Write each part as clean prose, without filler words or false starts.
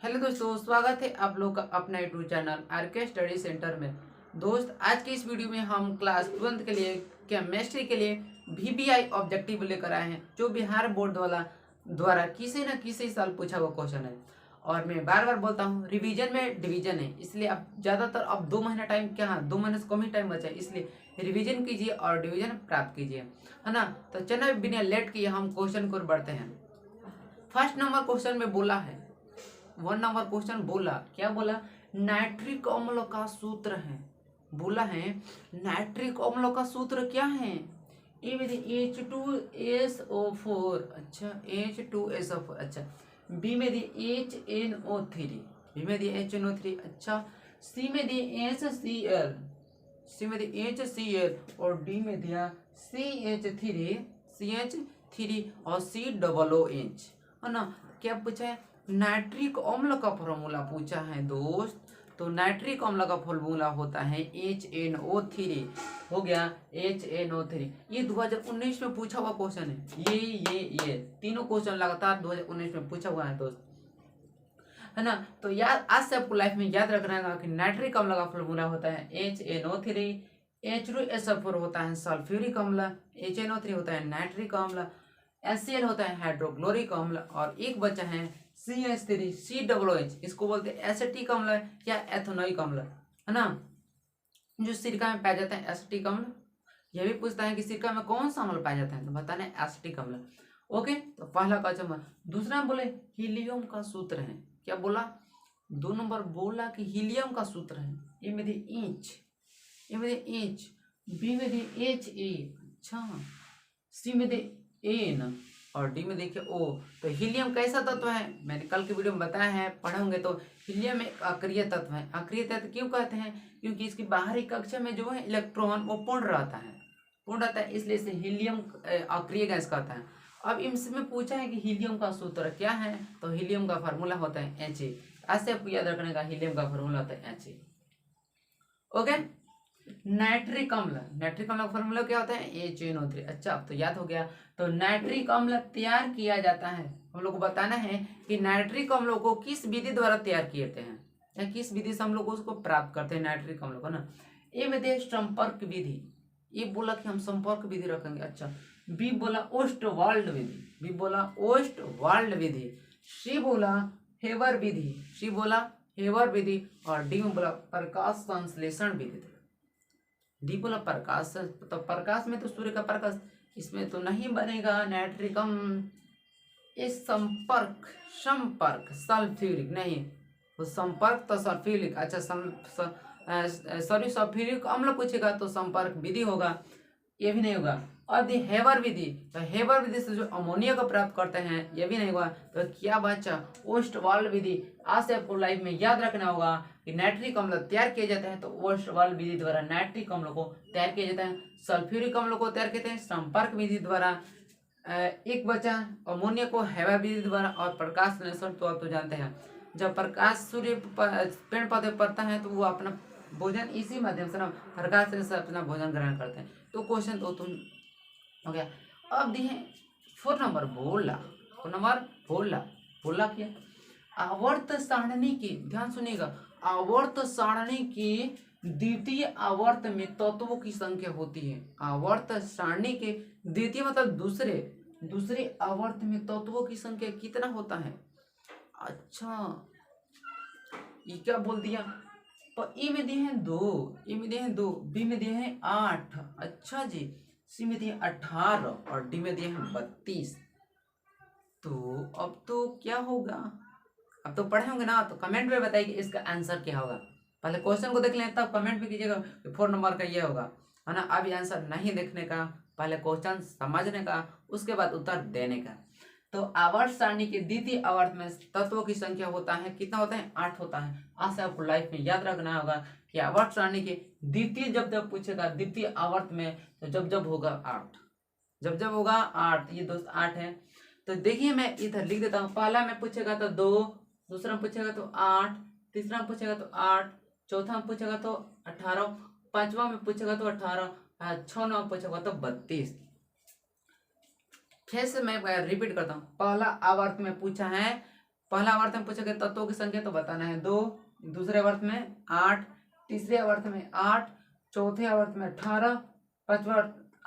Hello दोस्तों, स्वागत है आप लोग का अपना YouTube channel RK study centre में। दोस्त, आज की इस वीडियो में हम क्लास 12 के लिए केमिस्ट्री के लिए वीबीआई ऑब्जेक्टिव लेकर आए हैं, जो बिहार बोर्ड वाला द्वारा किसी न किसी साल पूछा हुआ क्वेश्चन है। और मैं बार बार बोलता हूँ, रिवीजन में डिवीजन है, इसलिए अब ज़्यादातर अब 2 महीना टाइम, क्या हाँ 2 महीने से कम ही टाइम बचा है, इसलिए रिवीजन कीजिए और डिवीजन प्राप्त कीजिए, है ना। तो चलो बिना लेट किए हम क्वेश्चन को बढ़ते हैं। फर्स्ट नंबर क्वेश्चन में बोला है, 1 नंबर क्वेश्चन बोला, क्या बोला? नाइट्रिक अम्ल का सूत्र है। बोला है नाइट्रिक अम्ल का सूत्र क्या है? ए में दी H2SO4, अच्छा H2SO4, अच्छा। बी में दी HNO3, बी में दी HNO3, अच्छा। सी में दी HCl, सी में दी HCl, और डी में दिया CH3 और COOH, है ना। क्या पूछा है? नाइट्रिक अम्ल का फॉर्मूला पूछा है दोस्त। तो नाइट्रिक अम्ल का फॉर्मूला होता है HNO3, हो गया HNO3। ये 2019 में पूछा हुआ क्वेश्चन है। ये तीनों क्वेश्चन लगातार 2019 में पूछा हुआ है दोस्त, है ना। तो याद, आज से आपको लाइफ में याद रखना है कि नाइट्रिक अम्ल का फॉर्मूला होता है HNO3, H2SO4 होता है सल्फ्यूरिक अम्ल, HNO3 होता है नाइट्रिक अम्ल, HCl होता है हाइड्रोक्लोरिक अम्ल, और एक बचा है CH3 COOH, इसको बोलते हैं एसिटिक अम्ल या एथेनोइक अम्ल, है ना। जो सिरका में पाया जाता है एसिटिक अम्ल। यह भी पूछता है कि सिरका में कौन सा अम्ल पाया जाता है, तो बताना है एसिटिक अम्ल। ओके, तो पहला क्वेश्चन। दूसरा में बोले हीलियम का सूत्र है। क्या बोला? 2 नंबर बोला कि हीलियम का सूत्र है। ए में दी इंच, ए में दी इंच, बी में दी HA, अच्छा, सी में दी एन, और डी में देखिए ओ। तो हीलियम कैसा तत्व है? मैंने कल की वीडियो में बताया है, पढ़े होंगे। तो हीलियम एक अक्रिय तत्व है। अक्रिय तत्व क्यों कहते हैं? क्योंकि इसकी बाहरी कक्षा में जो है इलेक्ट्रॉन वो पूर्ण रहता है, पूर्ण रहता है, इसलिए इसे हीलियम अक्रिय गैस कहता है। अब इसमें पूछा है कि हीलियम का सूत्र क्या है, तो हीलियम का फार्मूला होता है HA। ऐसे आपको याद रखने का, हीलियम का फार्मूला होता है HA। ओके। नाइट्रिक अम्ल, नाइट्रिक अम्ल का फॉर्मूला क्या होता है? HNO3। अच्छा, अब तो याद हो गया। तो नाइट्रिक अम्ल तैयार किया जाता है, हम लोग को बताना है कि नाइट्रिक अम्लों को किस विधि द्वारा तैयार किए जाते हैं, या किस विधि से हम लोग उसको प्राप्त करते हैं नाइट्रिक अम्ल को, ना। ए में दे संपर्क विधि, ये बोला कि हम संपर्क विधि रखेंगे, अच्छा। बी बोला ओस्टवाल्ड विधि, बी बोला ओस्टवाल्ड विधि, सी बोला हेवर विधि, सी बोला हेवर विधि, और डी में बोला प्रकाश संश्लेषण विधि। डी बोला प्रकाश, तो प्रकाश में तो सूर्य का प्रकाश, इसमें तो नहीं बनेगा नाइट्रिक अम्ल। इस संपर्क, संपर्क सल्फ्यूरिक नहीं, तो संपर्क तो सल्फ्यूरिक, अच्छा सॉरी सल्फ्यूरिक अम्ल पूछेगा तो संपर्क विधि होगा, ये भी नहीं होगा। और दी हेवर विधि, तो हेवर विधि से जो अमोनिया को प्राप्त करते हैं, ये भी नहीं हुआ। तो क्या बचा? ओस्टवाल्ड विधि। आज से आपको लाइफ में याद रखना होगा कि नाइट्रिक अम्ल तैयार किए जाते हैं तो ओस्टवाल्ड विधि द्वारा नाइट्रिक अम्ल को तैयार किया जाता है। सल्फ्यूरिक अम्ल को तैयार करते हैं संपर्क विधि द्वारा। एक बचा अमोनिया को हेवर विधि द्वारा। और प्रकाश संश्लेषण तो आप तो जानते हैं, जब प्रकाश सूर्य पेड़ पौधे पड़ता है तो वो अपना भोजन इसी माध्यम से, ना, प्रकाश से अपना भोजन ग्रहण करते हैं। तो क्वेश्चन तो तुम हो गया। अब दिए 4 नंबर बोला, 4 नंबर बोला, बोला क्या? आवर्त सारणी की, ध्यान सुनिएगा, आवर्त सारणी की द्वितीय आवर्त में तत्वों की संख्या होती है। आवर्त सारणी के द्वितीय मतलब दूसरे आवर्त में तत्वों की संख्या कितना होता है? अच्छा, ये क्या बोल दिया? तो ए में दिए हैं 2, ए में दिए हैं 2, बी में दिए हैं 8, अच्छा जी, सी में दिए 18, और डी में दिए हैं 32। तो अब तो क्या होगा? अब तो पढ़े होंगे ना, तो कमेंट में बताइए कि इसका आंसर क्या होगा। पहले क्वेश्चन को देख लें, तब कमेंट भी कीजिएगा कि 4 नंबर का ये होगा, है ना। अभी आंसर नहीं देखने का, पहले क्वेश्चन समझने का, उसके बाद उत्तर देने का। तो आवर्त सारणी के द्वितीय आवर्त में तत्वों की संख्या होता है, कितना होता है? 8 होता है। आज से आपको लाइफ में याद रखना होगा कि आवर्त सारणी के द्वितीय जब जब पूछेगा द्वितीय आवर्त में, तो जब जब होगा 8, जब जब होगा 8। ये दोस्त 8 है। तो देखिए मैं इधर लिख देता हूँ। पहला में पूछेगा तो 2, दूसरा में पूछेगा तो 8, तीसरा में पूछेगा तो 8, चौथा में पूछेगा तो 18, पांचवा में पूछेगा तो 18, छठवां में पूछेगा तो 32। फिर से मैं रिपीट करता हूँ। पहला आवर्त में पूछा है पहला आवर्त में पूछा गया तत्वों की संख्या तो बताना है 2, दूसरे आवर्त में 8, तीसरे आवर्त में 8, चौथे आवर्त में 18, पांचवा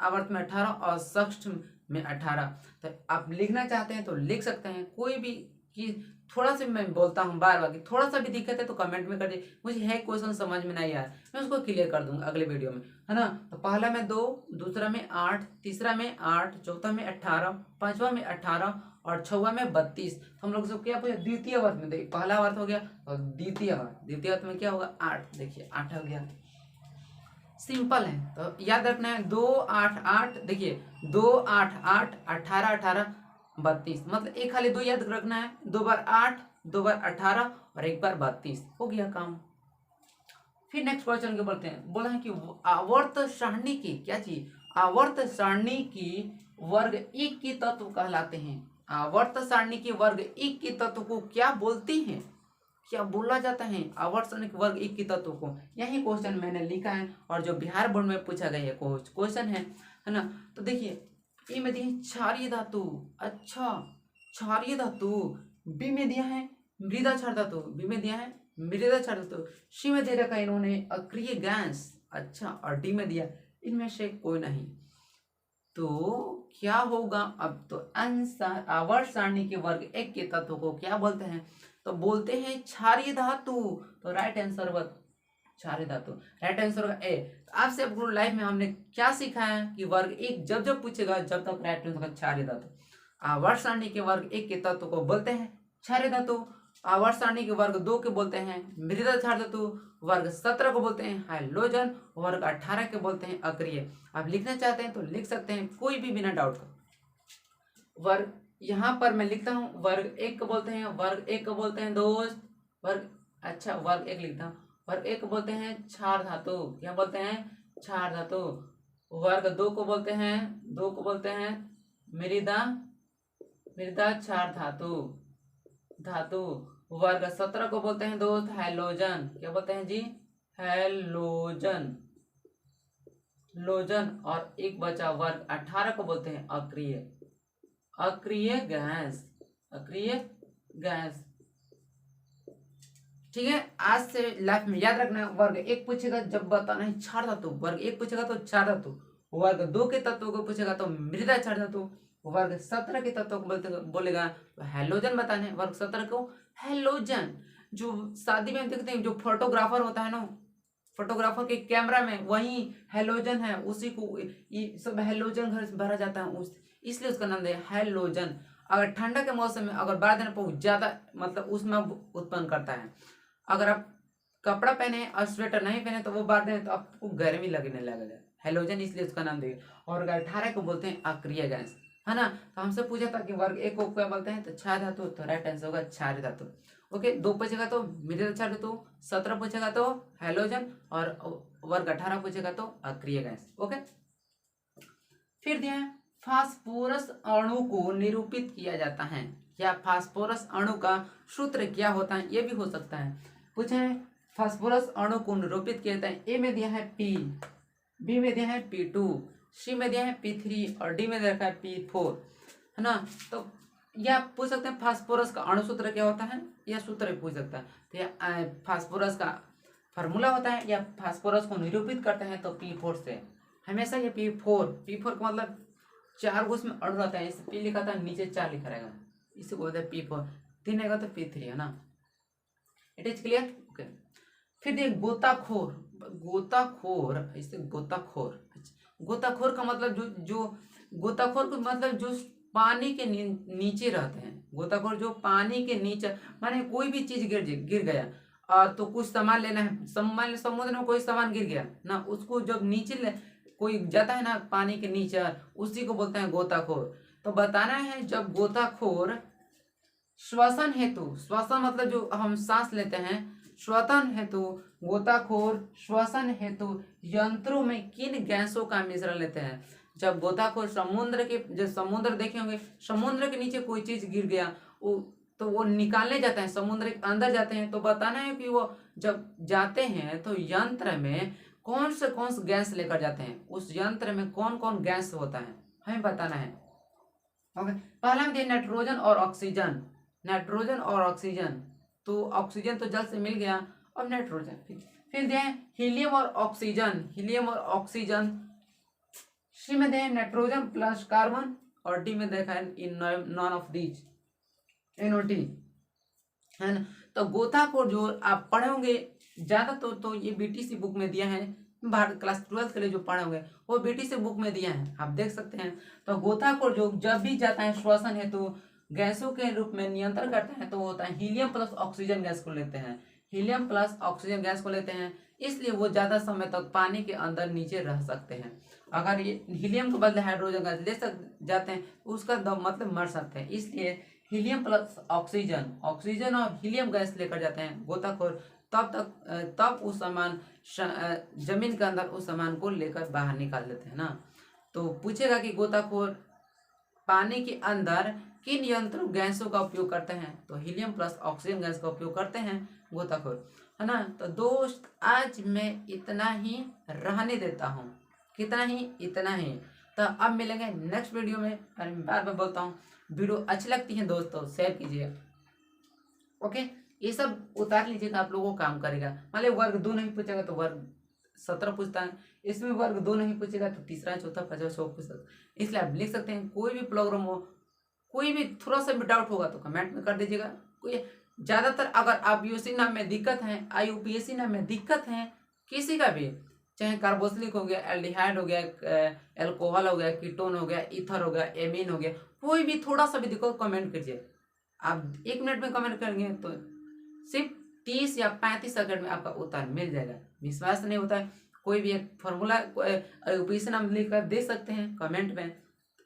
आवर्त में 18 और षष्ठ में 18। तो आप लिखना चाहते हैं तो लिख सकते हैं, कोई भी कि थोड़ा सा मैं बोलता हूँ बार बार कि थोड़ा सा भी दिक्कत है तो कमेंट में कर दे, मुझे है क्वेश्चन समझ में नहीं आया मैं उसको क्लियर कर दूंगा अगले वीडियो में, है ना। तो पहला में 2, दूसरा में 8, तीसरा में 8, चौथा में 18, पांचवा में 18 और छठवा में 32। तो हम लोग सब क्या पूछे द्वितीय वर्ग में, देखिए पहला वर्ग हो गया और द्वितीय वर्ग में क्या होगा 8, देखिए 8 हो गया, सिंपल है। तो याद रखना है 2 8 8, देखिए 2 8 8 18 18 32, मतलब एक खाली 2 याद रखना है, 2 बार 8, 2 बार 18 और एक बार 32, हो गया काम। फिर नेक्स्ट क्वेश्चन के बढ़ते हैं, बोला है कि आवर्त सारणी की क्या चीज, आवर्त सारणी की वर्ग एक के तत्व कहलाते हैं। आवर्त सारणी के वर्ग एक के तत्व को क्या बोलते हैं, क्या बोला जाता है आवर्त सारणी के वर्ग एक के तत्व को, यही क्वेश्चन मैंने लिखा है और जो बिहार बोर्ड में पूछा गया क्वेश्चन है ना। तो देखिए ए में दिया है क्षारीय धातु, अच्छा क्षारीय धातु, बी में दिया है मृदा क्षार धातु, बी में दिया है मृदा क्षार धातु, सी में दे रखा है इन्होंने अक्रिय गैस, अच्छा, और डी में दिया इनमें से कोई नहीं। तो क्या होगा अब, तो आवर्त सारणी के वर्ग एक के तत्व को क्या बोलते हैं, तो बोलते हैं क्षारीय धातु। तो राइट आंसर होगा क्षारीय धातु, राइट आंसर होगा ए। आपसे अपनी लाइफ में हमने क्या सीखा है कि वर्ग एक जब जब पूछेगा जब तक राइट आंसर होगा क्षारीय धातु। आवर्त सारणी के वर्ग एक के तत्व को बोलते हैं क्षारीय धातु, आवर्त सारणी के वर्ग 2 के बोलते हैं मृदा क्षार धातु, वर्ग 17 को बोलते हैं हाइड्रोजन, वर्ग 18 के बोलते हैं अक्रिय। आप लिखना चाहते हैं तो लिख सकते हैं कोई भी बिना डाउट का। वर्ग यहाँ पर मैं लिखता हूँ वर्ग 1 को बोलते हैं, वर्ग 1 को बोलते हैं दोस्त वर्ग, अच्छा वर्ग 1 लिखता हूँ, वर्ग 1 को बोलते हैं क्षार धातु, क्या बोलते हैं क्षार धातु, वर्ग 2 को बोलते हैं, 2 को बोलते हैं मृदा क्षार धातु, वर्ग 17 को बोलते हैं दोस्त हैलोजन, क्या बोलते हैं जी हैलोजन, और एक बचा वर्ग 18 को बोलते हैं अक्रिय गैस। ठीक है, आज से लाइफ में याद रखना है वर्ग 1 पूछेगा जब बताना है क्षार धातु, वर्ग 1 पूछेगा तो क्षार धातु, वर्ग 2 के तत्वों को पूछेगा तो मृदा क्षार धातु, वर्ग 17 के तत्वों को बोलेगा तो हैलोजन बताने, वर्ग 17 को हैलोजन। जो शादी में देखते हैं जो फोटोग्राफर होता है ना, फोटोग्राफर के कैमरा में वही हैलोजन है, उसी को सब हैलोजन घर से भरा जाता है, इसलिए उसका नाम है हैलोजन। अगर ठंडा के मौसम में अगर बाहर देने पर ज्यादा मतलब उसमें उत्पन्न करता है, अगर आप कपड़ा पहने और स्वेटर नहीं पहने तो वो बाहर देने तो आपको गर्मी लगने लगेगा, हैलोजन इसलिए उसका नाम दिया। और 18 को बोलते हैं अक्रिय गैस, है ना। तो हमसे पूछा था कि वर्ग 1 को क्या बोलते हैं तो क्षार धातु, तो राइट आंसर होगा क्षार धातु। ओके, 2 पूछेगा तो मृदा क्षार धातु, 17 पूछेगा तो हैलोजन और वर्ग 18 पूछेगा तो अक्रिय गैस। ओके, फिर दिया है फास्फोरस अणु को निरूपित किया जाता है, या फास्फोरस अणु का सूत्र क्या होता है, ये भी हो सकता है। पूछे है फास्फोरस अणु को निरूपित किया जाता है, ए में दिया है P, बी में दिया है P2, सी में दिया है P3 और डी में दिया है P4, है ना। तो या पूछ सकते हैं फास्फोरस का अणु सूत्र क्या होता है, या सूत्र पूछ सकता है। तो या फास्फोरस का फार्मूला होता है या फास्फोरस को निरूपित करते हैं तो P4 से, हमेशा ये P4 का मतलब 4 उसमें अणु रहता है, इसे P लिखा था नीचे 4 लिखा रहेगा, इसे बोलते हैं P4, 3 आएगा तो P3, है ना। It is clear. ओके, फिर देख गोताखोर, इसे गोताखोर का मतलब जो गोताखोर का मतलब जो पानी के नीचे रहते हैं, गोताखोर जो पानी के नीचे, माने कोई भी चीज गिर गया और तो कुछ सामान लेना है, समुद्र में कोई सामान गिर गया ना, उसको जब नीचे कोई जाता है ना पानी के नीचे, उसी को बोलते हैं गोताखोर। तो बताना है जब गोताखोर श्वसन हेतु, श्वसन मतलब जो हम सांस लेते हैं, श्वसन हेतु गोताखोर श्वसन हेतु यंत्रों में किन गैसों का मिश्रण लेते हैं। जब गोताखोर समुद्र देखे होंगे, समुद्र के नीचे कोई चीज गिर गया तो वो निकालने जाते हैं, समुद्र के अंदर जाते हैं। तो बताना है कि वो जब जाते हैं तो यंत्र में कौन से गैस लेकर जाते हैं, उस यंत्र में कौन कौन गैस होता है हमें बताना है। ओके, पहला में दिया नाइट्रोजन और ऑक्सीजन, नाइट्रोजन और ऑक्सीजन, तो ऑक्सीजन तो जल से मिल गया, अब नाइट्रोजन। फिर दें हीलियम और ऑक्सीजन, हीलियम और ऑक्सीजन। सी में दें नाइट्रोजन प्लस कार्बन, और डी में देखा है in none of these, NO2 है ना। तो गोताखोर जो आप पढ़े होंगे ज्यादा तो ये BTC बुक में दिया है, भारत क्लास 12 के लिए जो पढ़े होंगे वो BTC बुक में दिया है, आप देख सकते हैं। तो गोताखोर जो जब भी जाता है श्वसन है तो गैसों के रूप में नियंत्रण करता है, तो वो होता है हीलियम प्लस ऑक्सीजन गैस को लेते हैं, हीलियम प्लस ऑक्सीजन गैस को लेते हैं, इसलिए वो ज्यादा समय तक पानी के अंदर नीचे रह सकते हैं। अगर ये हीलियम के बदले हाइड्रोजन गैस ले जाते हैं उसका दम मतलब मर सकते हैं, इसलिए हीलियम प्लस ऑक्सीजन, ऑक्सीजन और हीलियम गैस लेकर जाते हैं गोताखोर, तब उस सामान जमीन के अंदर उस सामान को लेकर बाहर निकाल देते हैं ना। तो पूछेगा कि गोताखोर पानी के अंदर किन यंत्रों गैसों का उपयोग करते हैं, तो हीलियम प्लस ऑक्सीजन गैस का उपयोग करते हैं गोताखोर, है ना। तो दोस्त आज मैं इतना ही रहने देता हूँ, कितना ही, इतना ही। तो अब मिलेंगे नेक्स्ट वीडियो में, और मैं बार बार बोलता हूँ वीडियो अच्छी लगती है दोस्तों शेयर कीजिए, ओके। ये सब उतार लीजिएगा, आप लोगों को काम करेगा। मान लीजिए वर्ग 2 नहीं पूछेगा तो वर्ग 17 पूछता है, इसमें वर्ग 2 नहीं पूछेगा तो तीसरा चौथा पांचवा 100 पूछता है। इसलिए आप लिख सकते हैं, कोई भी प्रोग्राम हो, कोई भी थोड़ा सा भी डाउट होगा तो कमेंट में कर दीजिएगा। कोई ज़्यादातर अगर आप UC नाम में दिक्कत है, IUPAC नाम में दिक्कत है, किसी का भी, चाहे कार्बोक्सिलिक हो गया, एल्डिहाइड हो गया, एल्कोहल हो गया, कीटोन हो गया, ईथर हो गया, एमीन हो गया, कोई भी थोड़ा सा भी दिक्कत कमेंट कीजिए। आप 1 मिनट में कमेंट करेंगे तो सिर्फ 30 या 35 सेकंड में आपका उत्तर मिल जाएगा। विश्वास नहीं होता है, कोई भी एक फॉर्मूला ऑप्शन हम लिख कर दे सकते हैं कमेंट में,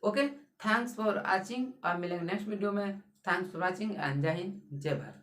ओके। थैंक्स फॉर वॉचिंग, अब मिलेंगे नेक्स्ट वीडियो में। थैंक्स फॉर वॉचिंग एंड जय हिंद जय भारत।